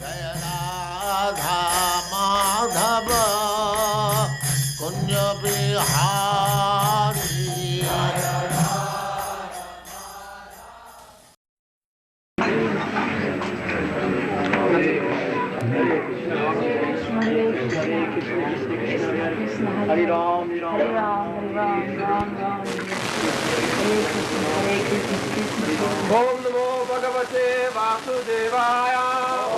जय Radha Madhav Kunj Bihari Hare Ram, Hare Ram, Ram Ram. Hare Krishna. Om Namo Bhagavate Vasudevaya.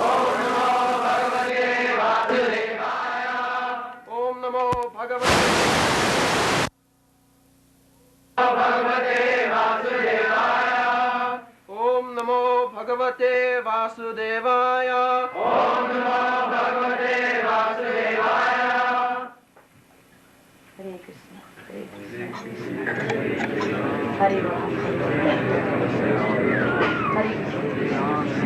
Om Namo Bhagavate Vasudevaya. Om Namo Bhagavate Vasudevaya. Om Namo Bhagavate Vasudevaya. Om Namo Bhagavate Vasudevaya. Hare Krishna, Hare Krishna, Hare Ram, Hare Krishna, Hare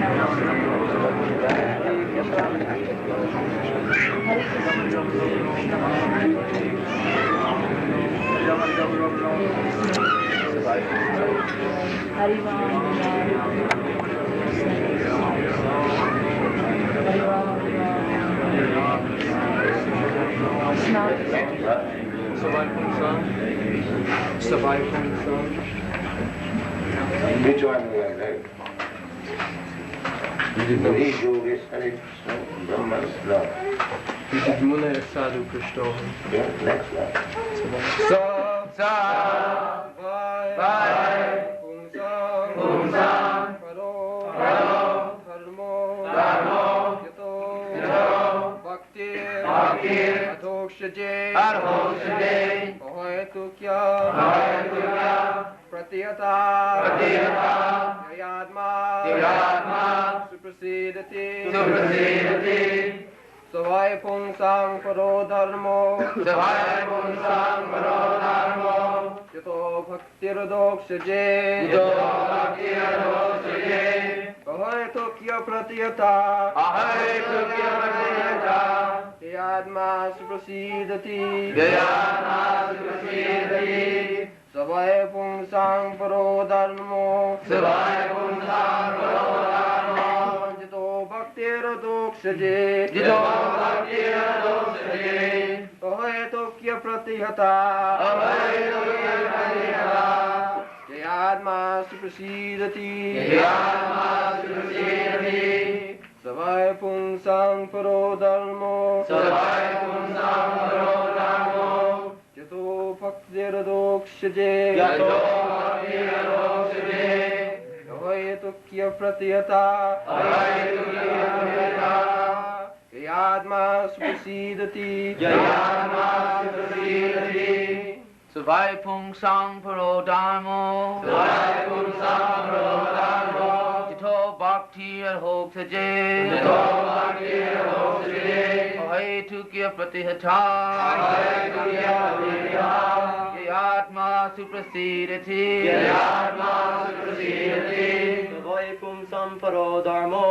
Which one we are right? These yogis and it's Brahma's love. This is Muna Sadhu Krishna. Yeah, next one. Sa Vai Pungsam Paro Dharmo Yato Bhakti Adhokshaje Ahoetu Kya Pratiyata Yayadma Suprasidati Savai Pungsam Paro Dharmo Yato Bhaktiradhokshaje Ahoetu Kya Pratiyata Yayadma Suprasidati Savai Pungsam Paro Dharmo Jito Bhaktiradhokshaje Ahoetu Kya Pratihata Yayadma Suprasidati Savai Pungsam Paro Dharmo Jito Bhaktiradhokshaje Ahoetu Kya Pratihata Yayadma Suprasidati Savai Pungsam Paro Dharmo Jito Bhakti Adhokshaje Ahoetu Kya Pratihata Yayadma Suprasidati Savai Pungsam Paro Dharmo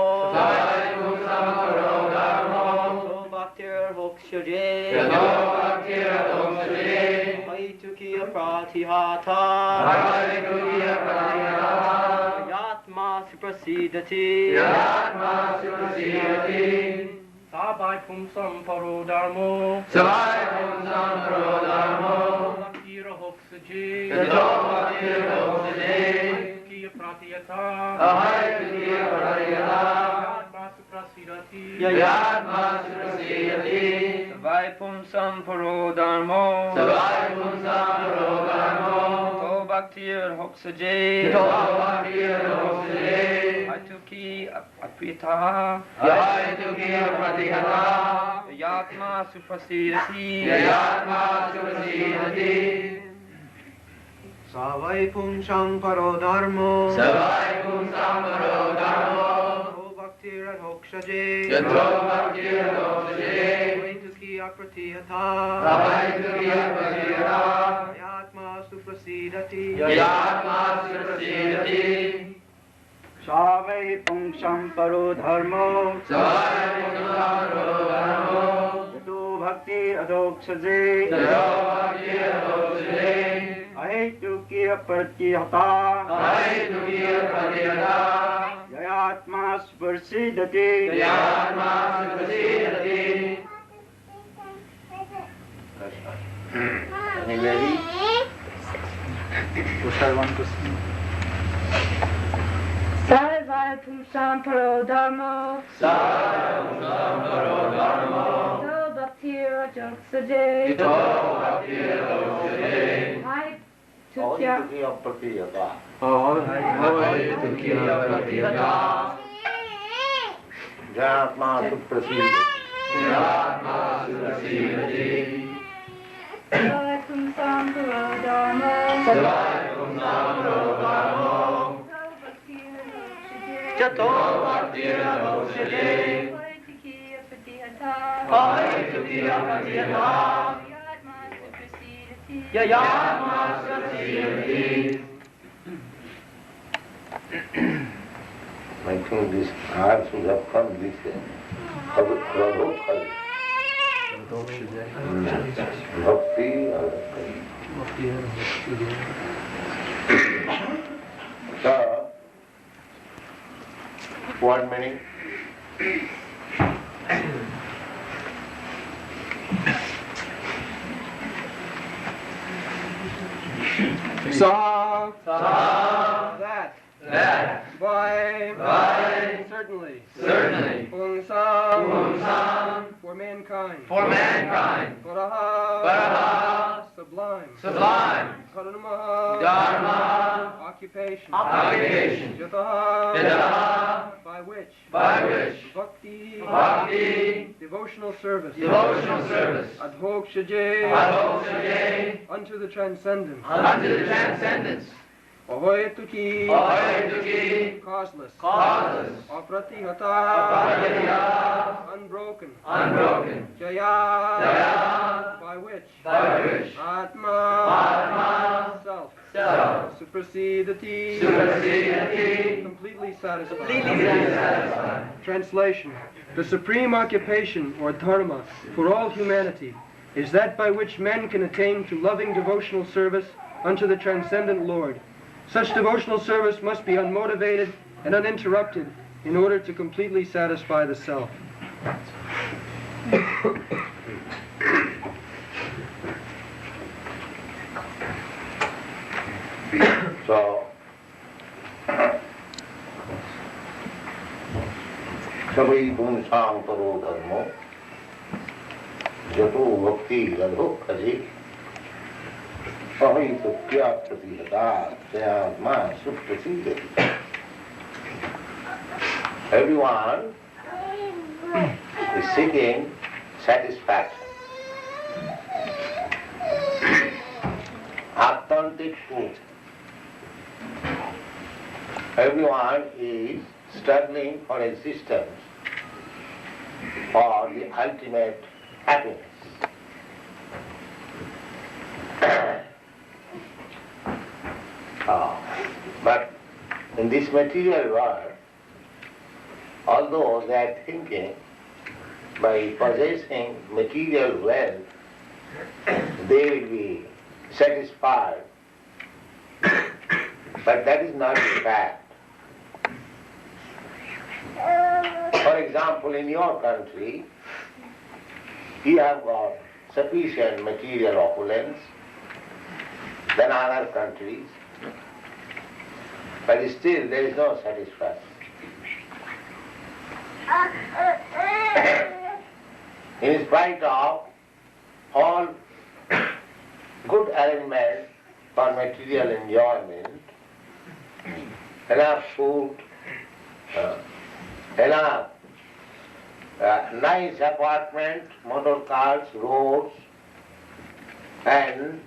Bhaktiradhokshaje Ahoetu Kya Pratihata Yayadma Suprasidati Savai Pungsam Paro Dharmo Bhaktiradhokshaje Kya Pratihata Yayadma Suprasidati Savai Pungsam Paro Dharmo Bhaktiradhokshaje Ahoetu Kya Pratihata Yayadma Suprasidati Savai Pungsam Paro Dharmo Bhaktiradhokshaje Ahoetu Kya Pratihata Yayadma Suprasidati Savai Pungsam Paro Dharmo Yato Bhaktiradhokshaje Ahoetu Kya Pratihata Yayadma Yayatma Sparsidati. Yayatma Sparsidati. Anybody? Sarvaya Pumsam Paro Dharma. Sarvaya Paro Dharma. So Bhaktir Joksaje. Ito Bhaktir Joksaje. Hai All Tukya. to be of Pratiyata. Hoy Tukya Pratiyata. Jayatma Suprasidati. Yayatma Sparsidati. Sarvaya Pumsam Paro Dharma. Sarvaya Pumsam Paro Dharma. So Bhaktir Jato Bhaktir Joksaje. Joksaje. Hai Tukya Pratihata. Hoy Tukya Pratiyata. Yatma Suprasidati. Yayatma Sparsidati. I think this hour should have come this way. Bhakti or So, one minute. Sa. Sa. That. By. Certainly. Pungsam. For mankind. Paraha. Sublime. Karunamaha. Dharma. Occupation. Yataha. By which. Bhakti. Devotional service. Adhokshaje. Unto the transcendent. Ahoy Tuki. Causeless. Apratihata. Unbroken. Jaya. By which. Atma. Self. Suprasidati. Completely satisfied. Translation. The supreme occupation or dharma for all humanity is that by which men can attain to loving devotional service unto the transcendent Lord. Such devotional service must be unmotivated and uninterrupted in order to completely satisfy the self. So, Sabai Pungsam Paro Dharma. Jato Bhakti Adhokshaje. Ahoy Tukya Pratihata. Jayatma Suprasidati. Everyone is seeking satisfaction, authentic truth. Everyone is struggling for existence, for the ultimate happiness. But in this material world, although they are thinking by possessing material wealth, they will be satisfied, but that is not the fact. For example, in your country, you have got sufficient material opulence than other countries, but still there is no satisfaction. In spite of all good arrangement for material enjoyment, enough food, enough nice apartment, motor cars, roads, and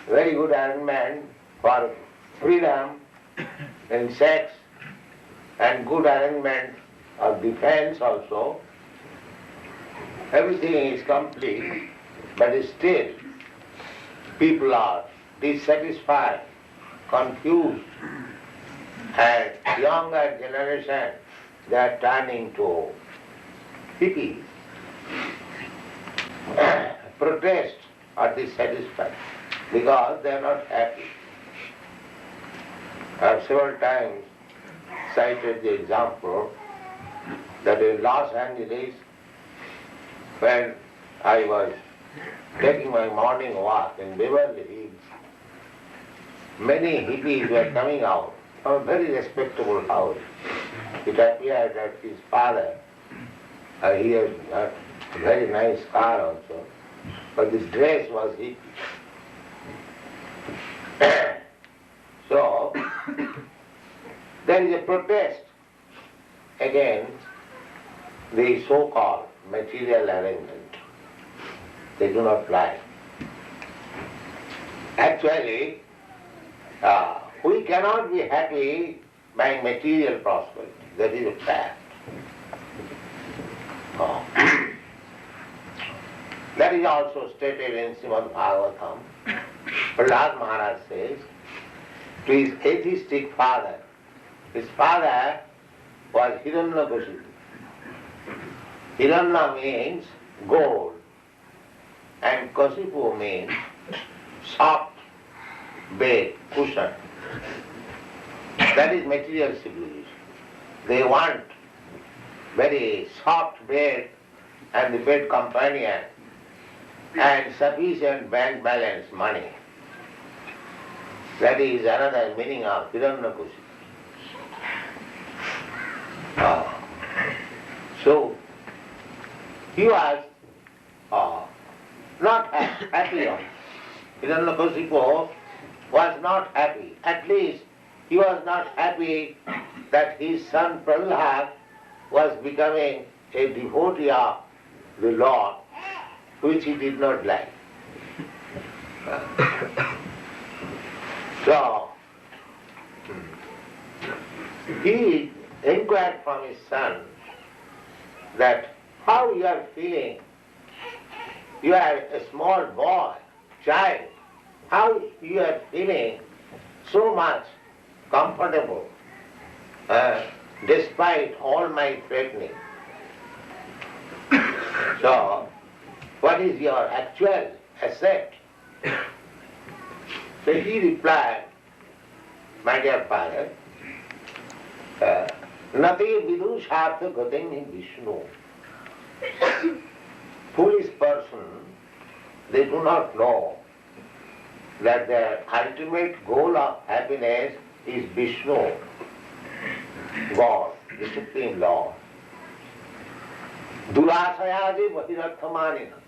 very good arrangement for freedom in sex, and good arrangement of defense also. Everything is complete, but still people are dissatisfied, confused, and younger generation, they are turning to hippies, protest or dissatisfied because they are not happy. I have several times cited the example that in Los Angeles, when I was taking my morning walk in Beverly Hills, many hippies were coming out from a very respectable house. It appeared that his father, he had a very nice car also, but his dress was hippie. So, there is a protest against the so-called material arrangement. They do not like. Actually, we cannot be happy by material prosperity. That is a fact. That is also stated in Shrimad Bhagavatam. Prahlad Maharaj says to his atheistic father, his father was Hiranyakashipu. Hiranya means gold and Kashipu means soft bed, cushion. That is material civilization. They want very soft bed and the bed companion and sufficient bank balance money. That is another meaning of Hiranyakashipu. So, he was not happy. Hiranyakashipu was not happy. At least he was not happy that his son Prahlad was becoming a devotee of the Lord, which he did not like. So, he inquired from his son that how you are feeling. You are a small boy, child. How you are feeling so much comfortable despite all my threatening. So, what is your actual asset? So he replied, my dear father, Nati vidushartha gatim Vishnu. Foolish person, they do not know that their ultimate goal of happiness is Vishnu, God, the Supreme Lord. Durasayadi vahirathamanina.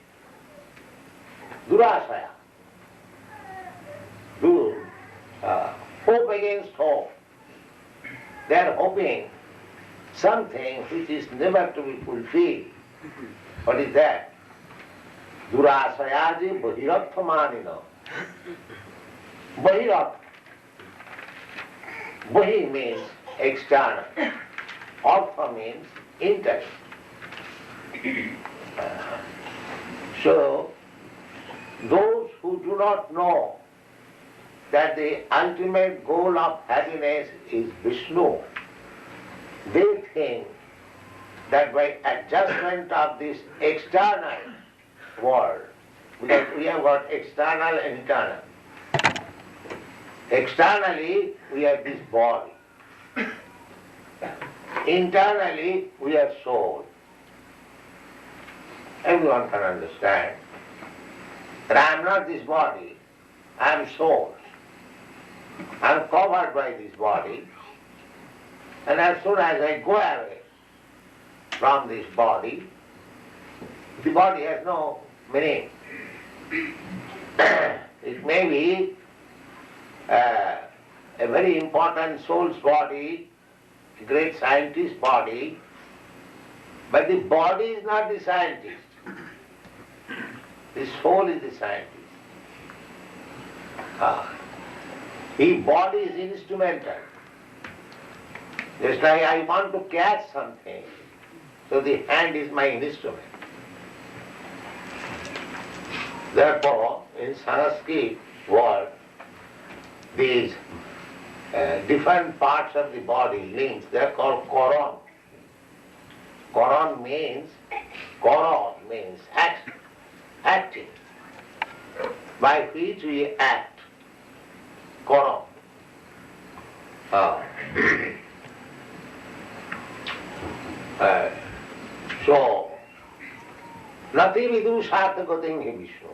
Durasaya. Hope against hope. They are hoping something which is never to be fulfilled. What is that? Durasayaji bahirathamanina. Bahirat. Bahi means external. Artha means internal. So, those who do not know that the ultimate goal of happiness is Vishnu, they think that by adjustment of this external world, because we have got external and internal. Externally, we have this body. Internally, we have soul. Everyone can understand that I am not this body, I am soul. I am covered by this body, and as soon as I go away from this body, the body has no meaning. It may be a very important soul's body, a great scientist's body, but the body is not the scientist. The soul is the scientist. The body is instrumental. Just like I want to catch something, so the hand is my instrument. Therefore, in Sanskrit world, these different parts of the body, limbs, they are called koron. Koron means acting, by which we act. Koron. So, Nati vidu sarthakotim hi Vishnu.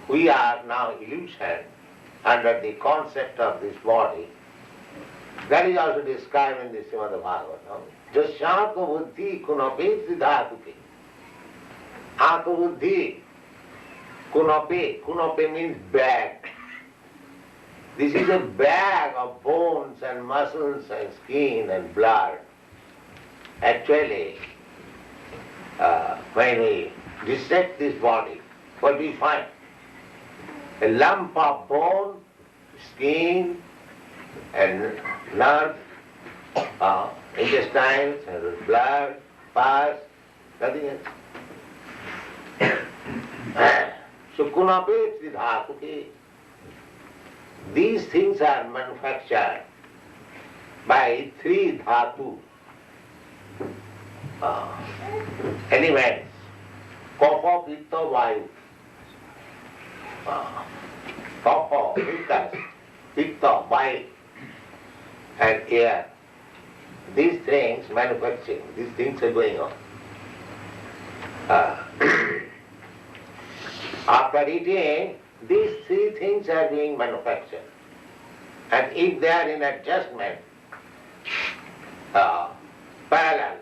We are now illusion under the concept of this body. That is also described in the Shrimad Bhagavatam. Jasyaka buddhi kunape siddhatuke. Aka buddhi kunape. Kunape means bag. This is a bag of bones and muscles and skin and blood. Actually, when we dissect this body, what we find? A lump of bone, skin, and nerve, intestines, and blood, pus, nothing else. So, kunape siddhatuke. These things are manufactured by three dhatu elements, kapha, pitta, vayu. Kapha, pitta, vayu, and air. These things manufacturing, these things are going on. After eating, these three things are being manufactured. And if they are in adjustment, parallel,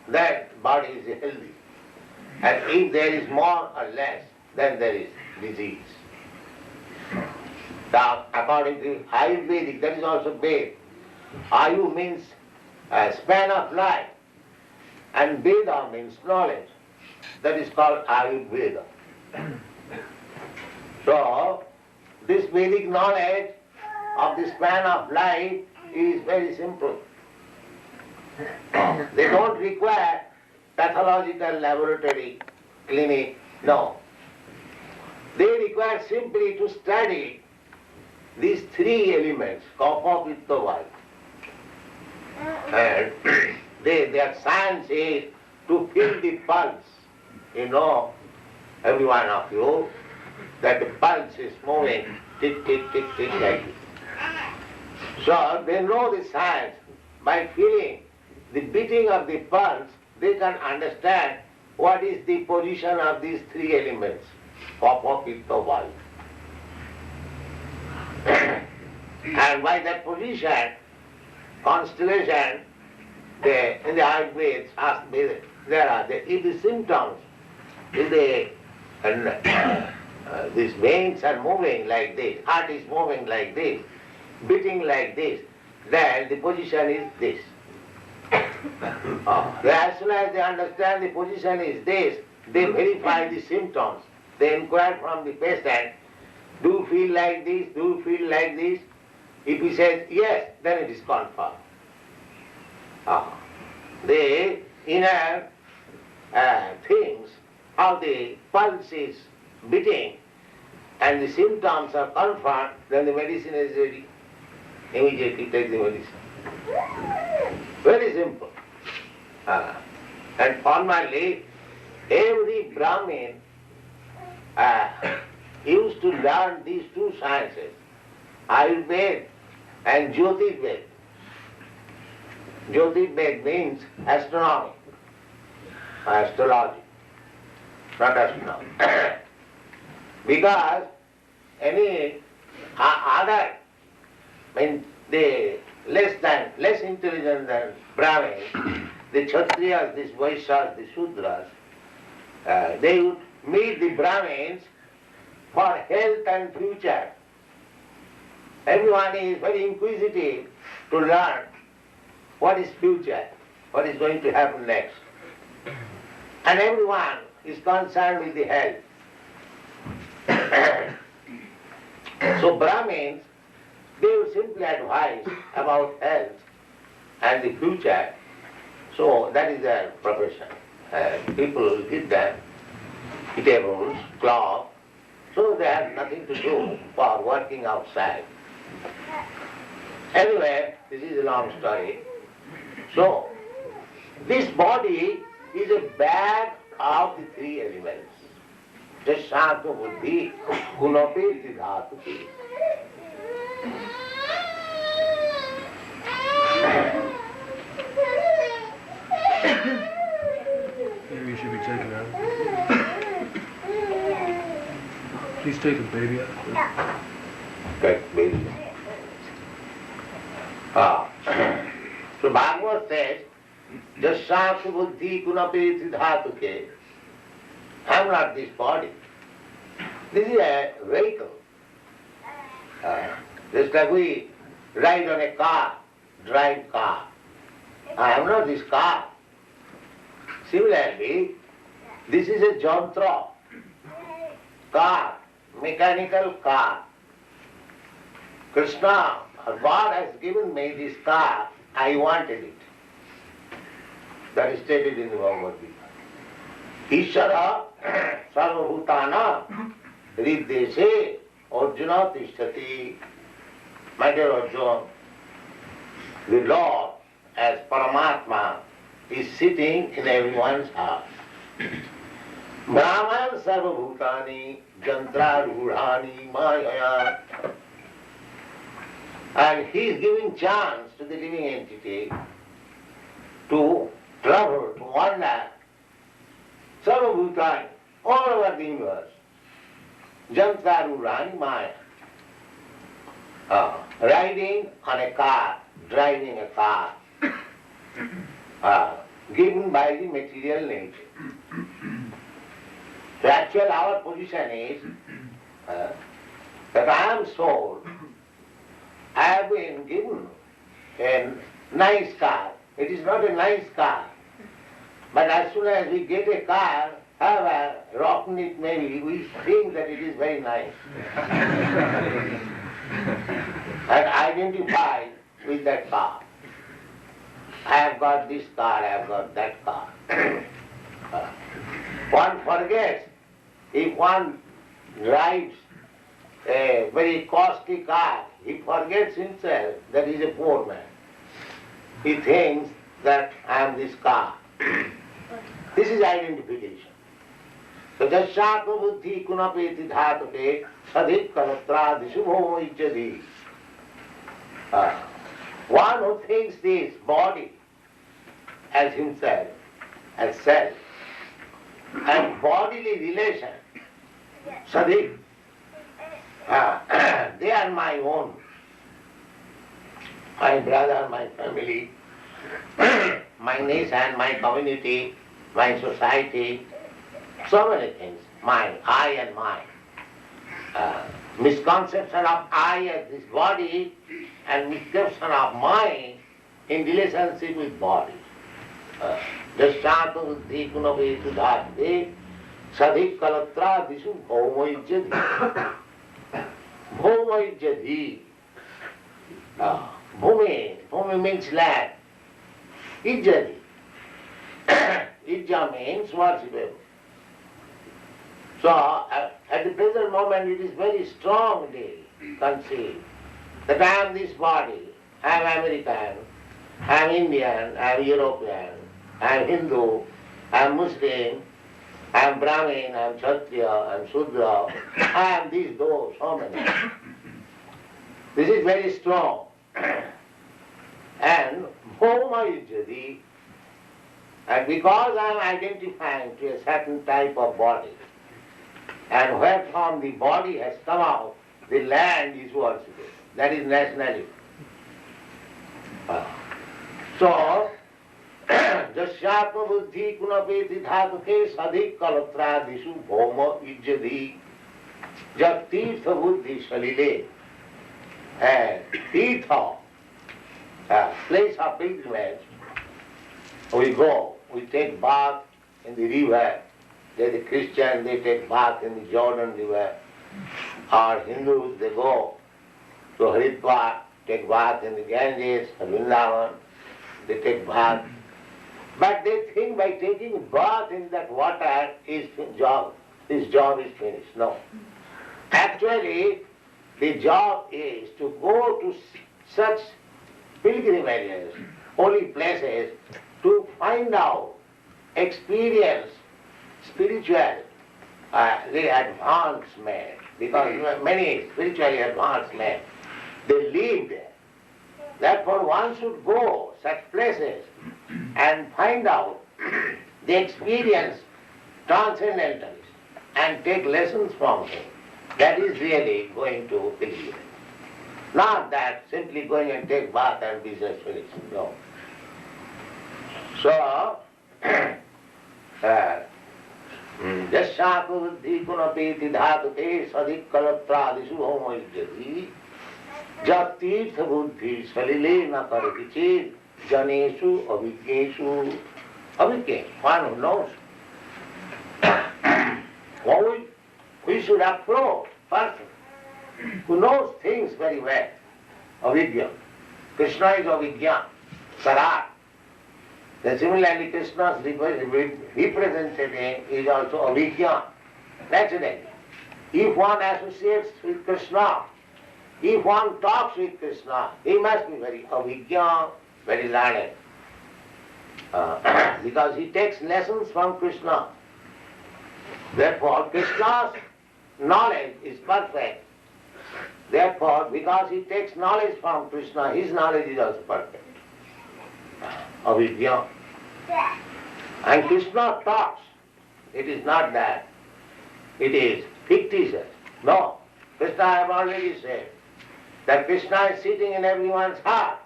then body is healthy. And if there is more or less, then there is disease. Now, according to Ayurvedic, that is also based. Ayu means span of life, and Veda means knowledge. That is called Ayurveda. So, this Vedic knowledge of the span of life is very simple. They don't require pathological laboratory, clinic, no. They require simply to study these three elements, kapha, pitta, vayu. And their science is to feel the pulse. You know, every one of you, that the pulse is moving, tick, tick, tick, tick, like this. So they know the science. By feeling the beating of the pulse, they can understand what is the position of these three elements, kapha, pitta, vayu. And by that position, constellation, in the Ayurveda, there are if the symptoms, if these veins are moving like this, heart is moving like this, beating like this, then the position is this. As soon as they understand the position is this, they verify the symptoms. They inquire from the patient, do you feel like this, do you feel like this? If he says yes, then it is confirmed. The inner things, how the pulse is beating and the symptoms are confirmed, then the medicine is ready. Immediately take the medicine. Very simple. And formerly, every Brahmin used to learn these two sciences, Ayurveda and Jyotirveda. Jyotirveda means astronomy, astrology, not astronomy. Because any other, the less intelligent than Brahmins, the Kshatriyas, the Vaishyas, the Shudras, they would meet the Brahmins for health and future. Everyone is very inquisitive to learn what is future, what is going to happen next. And everyone is concerned with the health. So Brahmins, they would simply advise about health and the future. So that is their profession. People will give them eatables, cloth, so they have nothing to do for working outside. Anyway, this is a long story. So, this body is a bag of the three elements. Jashanto buddhi, kunape siddhatuke. should be taken out. Please take the baby out. Take baby. So Bhagavad says, Jasyansu buddhi kunapeti dhatuke. I am not this body. This is a vehicle. Just like we ride on a car, drive car. I am not this car. Similarly, this is a jantra, car, mechanical car. Krishna, or God has given me this car, I wanted it. That is stated in the Bhagavad Gita. Ishara sarvabhutana riddeshe Arjuna tishtati. My dear Arjuna, the Lord as Paramatma is sitting in everyone's heart. Brahman sarvabhutani jantrarudhani mayaya. And he is giving chance to the living entity to travel, to wander, sarvabhutani, all over the universe. Jantrarudhani maya. Riding on a car, driving a car, given by the material nature. So actually our position is that I am soul. I have been given a nice car. It is not a nice car. But as soon as we get a car, have a rotten it maybe, we think that it is very nice. And identify with that car. I have got this car, I have got that car. One forgets, if one drives a very costly car, he forgets himself that he is a poor man. He thinks that I am this car. This is identification. So jasyatma buddhi kunapeti dhatuke sadhik kalatra disubho ijjadi. One who thinks this body as himself, as self, and bodily relation, sadhik, they are my own. My brother, my family, my nation, my community, my society, so many things, mine, I and mine. Misconception of I as this body and misconception of mine in relationship with body. Jasyatma buddhi kunavetu dhati sadhik kalatra disu bhaumaijjadi. Bhaumaijjadi. Bhumi means land. Ijjadi. Ijja means worshipable. So, at the present moment it is very strongly conceived that I am this body, I am American, I am Indian, I am European, I am Hindu, I am Muslim, I am Brahmin, I am Kshatriya, I am Shudra, I am these, those, so many. This is very strong. And Bhoma Ijjadi, and because I am identifying to a certain type of body, and where from the body has come out, the land is worshipped. That is nationality. So, jasyatma buddhi kunapeti dhatuke sadhik kalatra disu bhoma ijjadi jat tirtha buddhi salile. And tirtha, place of pilgrimage, we go, we take bath in the river. They the Christians, they take bath in the Jordan River. Or Hindus, they go to Haridwar, take bath in the Ganges, or Vrindavan, they take bath. But they think by taking bath in that water, his job is finished. No. Actually, the job is to go to such pilgrimages, holy places, to find out, experience spiritual the advanced men, because many spiritually advanced men, they live there. Therefore one should go such places and find out the experience transcendentalist and take lessons from him, that is really going to believe. Not that simply going and take bath and business finished. No. So, Jasyaku buddhi kunapeti dhatute sadikkalapradishu homayujati jat tirtha buddhi salile na karati ched janeshu abhigneshu abhignes, one who knows. We should approach person who knows things very well. Avijna. Krishna is avijna, sarat. Then similarly Krishna's representative is also avijna, naturally. If one associates with Krishna, if one talks with Krishna, he must be very avijna, very learned. Because he takes lessons from Krishna. Therefore Krishna's knowledge is perfect. Therefore, because he takes knowledge from Krishna, his knowledge is also perfect. Avidya. And Krishna talks. It is not that. It is fictitious. No. Krishna, I have already said, that Krishna is sitting in everyone's heart.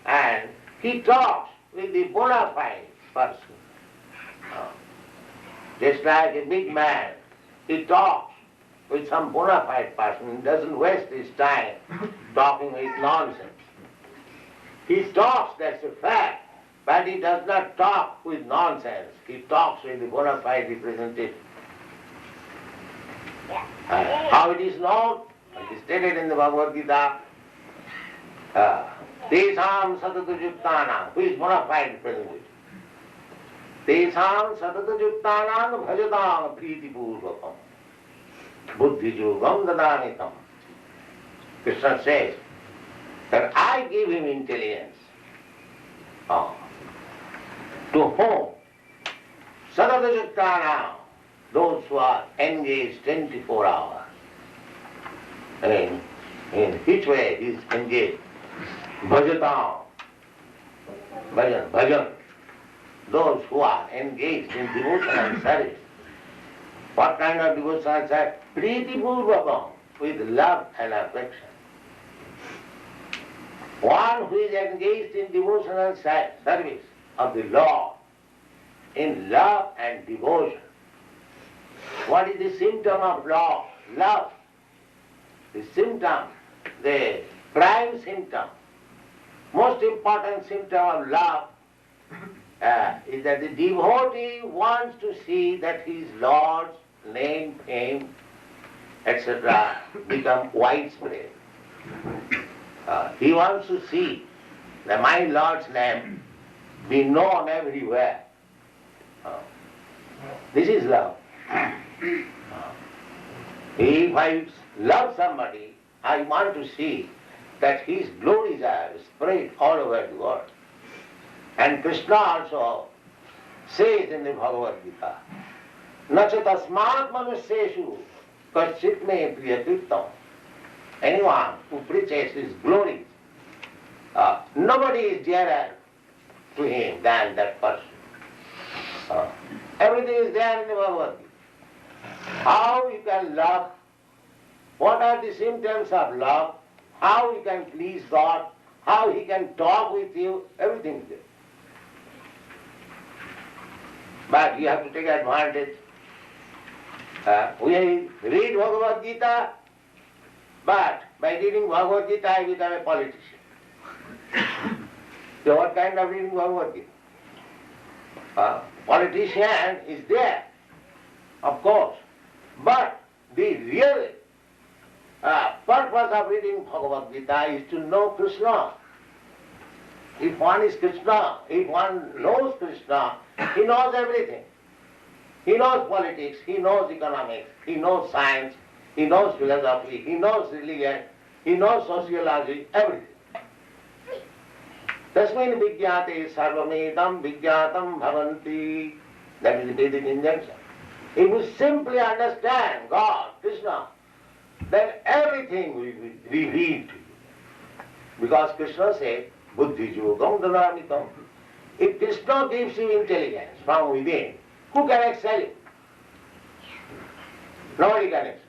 And he talks with the bona fide person. Just like a big man, he talks with some bona fide person. He doesn't waste his time talking with nonsense. He talks, that's a fact, but he does not talk with nonsense. He talks with the bona fide representative. How it is known? It is stated in the Bhagavad Gita. Tesam satatujuktanam, who is bona fide representative? Tesam satatujuktanam bhajatam priti purvakam. Buddhijogam dadanitam. Krishna says that I give him intelligence. To whom? Sadadajuttanam, those who are engaged 24 hours. In which way he is engaged? Bhajatam. Bhajan. Those who are engaged in devotional service. What kind of devotional service? Priti purvakam, with love and affection. One who is engaged in devotional service of the Lord, in love and devotion. What is the symptom of love? Love. The symptom, the prime symptom, most important symptom of love is that the devotee wants to see that his Lord's name, fame, etc. become widespread. He wants to see that my Lord's name be known everywhere. This is love. If I love somebody, I want to see that his glories are spread all over the world. And Krishna also says in the Bhagavad Gita, Nacha tasmat manusyeshu kaschit me priyakirtam. Anyone who preaches his glories, nobody is dearer to him than that person. Everything is there in the Bhagavad Gita. How you can love, what are the symptoms of love, how you can please God, how he can talk with you, everything is there. But you have to take advantage. We read Bhagavad Gita, but by reading Bhagavad Gita I become a politician. So what kind of reading Bhagavad Gita? Politician is there, of course, but the real purpose of reading Bhagavad Gita is to know Krishna. If one is Krishna, if one knows Krishna, he knows everything. He knows politics, he knows economics, he knows science, he knows philosophy, he knows religion, he knows sociology, everything. Tasmin vijñāte sarvamedam vijñātam bhavanti. That is the Vedic injunction. If you simply understand God, Krishna, then everything will be revealed to you. Because Krishna said, Buddhi yogam dadamitam. If Krishna gives you intelligence from within, Who can excel you? Nobody can excel.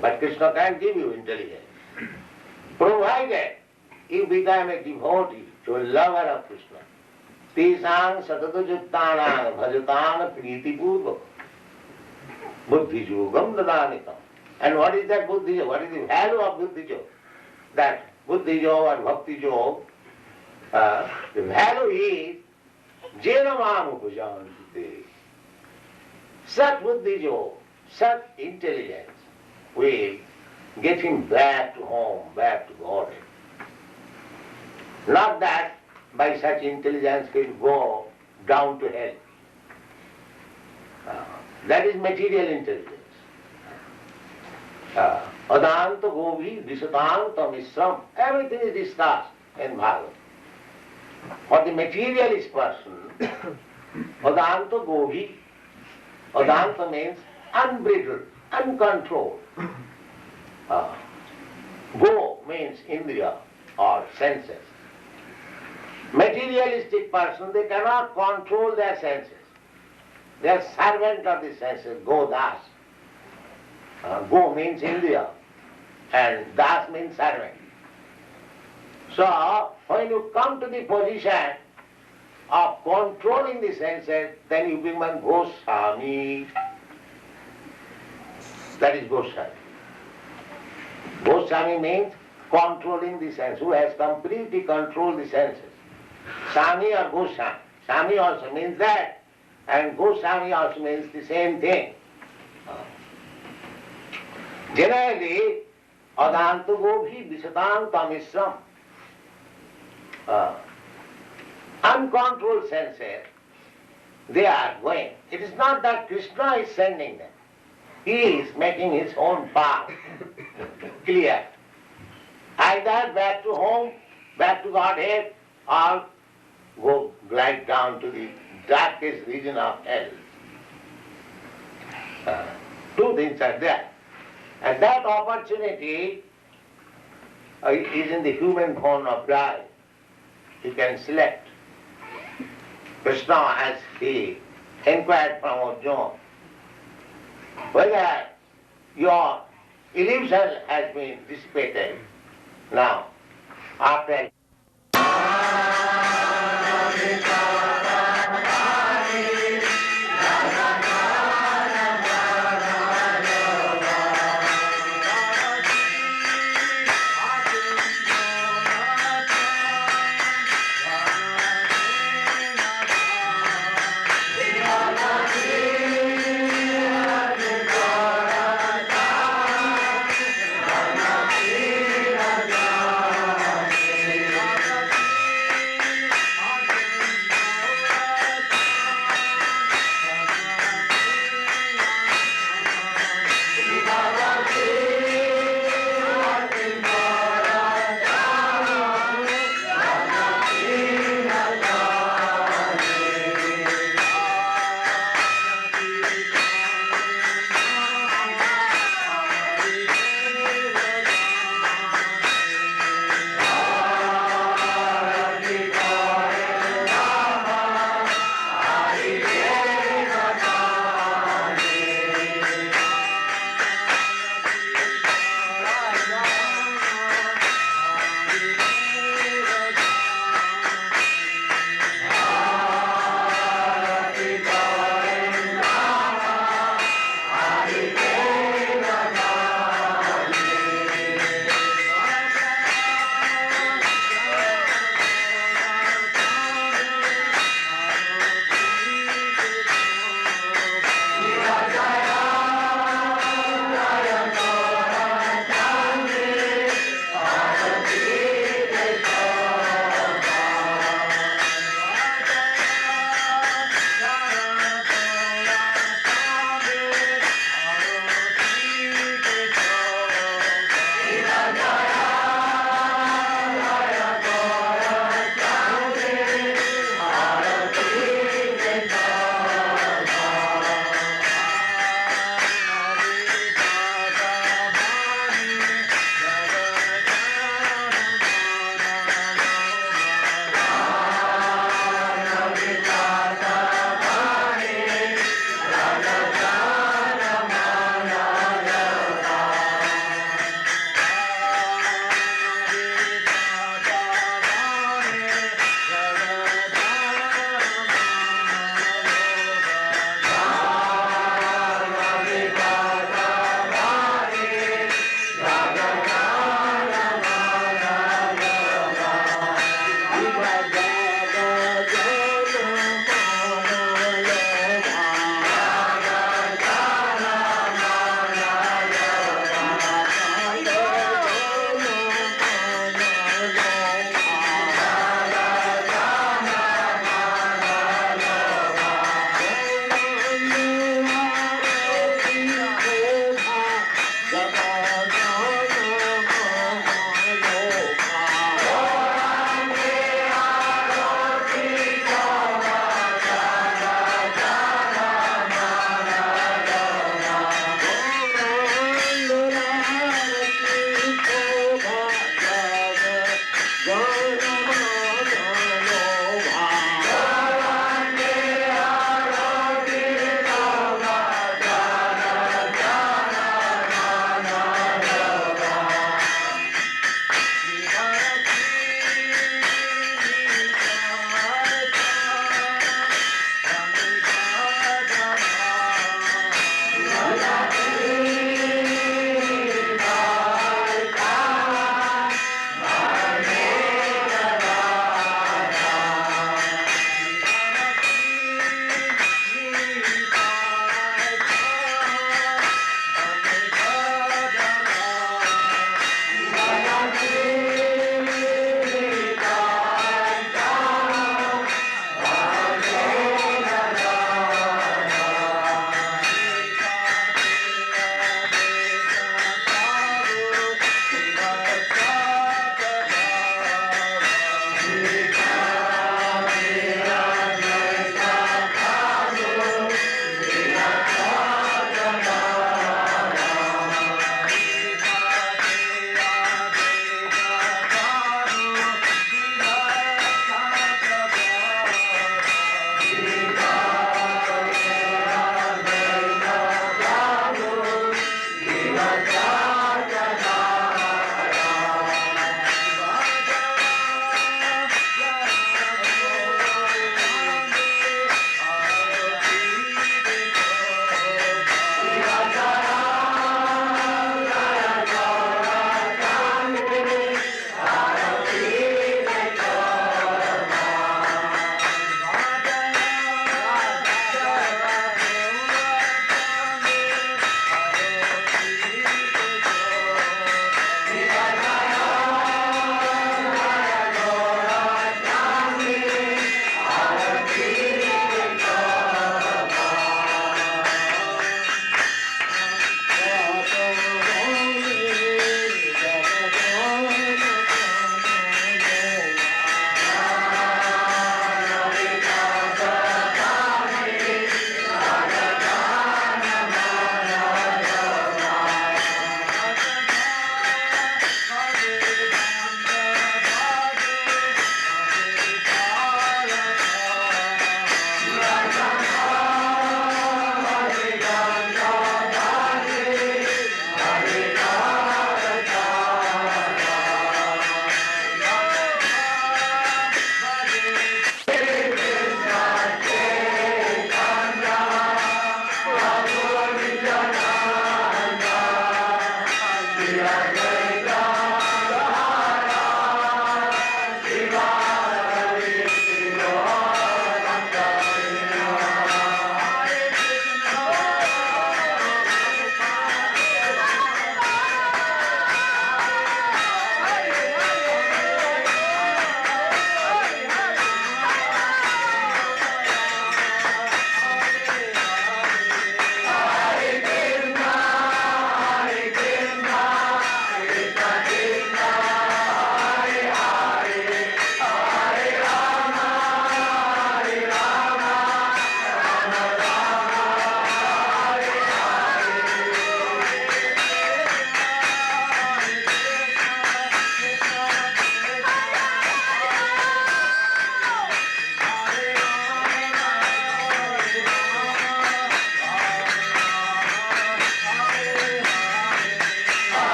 But Krishna can give you intelligence, provided you become a devotee, to a lover of Krishna. Tesang satatajuttana bhajatang priti purva buddhi yogam dadanitam. And what is that buddhi yoga? What is the value of buddhi yoga? That buddhi yoga and bhakti yoga, the value is jenamam upajanti. Such buddhi yoga, such intelligence will get him back to home, back to Godhead. Not that by such intelligence he will go down to hell. That is material intelligence. Adanta govi visatanta misram. Everything is discussed in Bhagavatam. For the materialist person, adanta govi, adanta means unbridled, uncontrolled. Go means indriya or senses. Materialistic person, they cannot control their senses. They are servant of the senses, go das. Go means India and das means servant. So, when you come to the position of controlling the senses, then you become Goswami. That is Goswami. Goswami means controlling the senses, who has completely controlled the senses. Sami or Goswami. Sami also means that, and Goswami also means the same thing. Generally, adanta gobhi visatanta misram. Uncontrolled senses, they are going. It is not that Krishna is sending them. He is making his own path clear. Either back to home, back to Godhead, or go glide down to the darkest region of hell. Two things are there. And that opportunity is in the human form of life. You can select. Krishna, as he inquired from Arjuna, whether your illusion has been dissipated now, after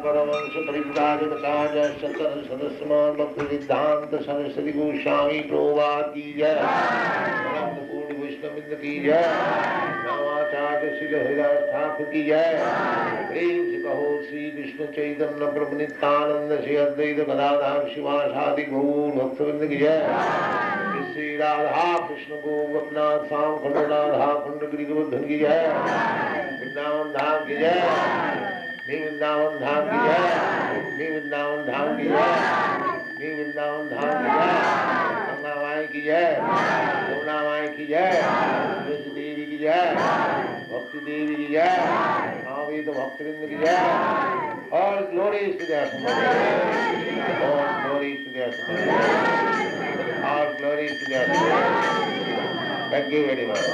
परमंश परिव्राजकाचार्य शंकर सदस्यमान भक्ति सिद्धांत सरस्वती गोस्वामी प्रभुपाद की जय। अनंत कोटि वैष्णववृंद की जय। नामाचार्य श्री हरिदास ठाकुर की जय। प्रेम से कहो श्री कृष्ण चैतन्य प्रभु नित्यानंद श्री अद्वैत गदाधर शिवासादि गौर भक्तवृंद की जय। श्री राधा कृष्ण गोपनाथ श्याम खंड राधा खंड गिरि गोवर्धन की जय। वृंदावन धाम की जय। वृंदावन धाम की जय। वृंदावन धाम की जय। वृंदावन धाम की जय। गंगा माई की जय। यमुना माई की जय। तुलसी देवी की जय। भक्ति देवी की जय। स्वामी तो भक्तवृंद की जय। और ग्लोरी टू द और ग्लोरी टू द और glory to the thank you very much.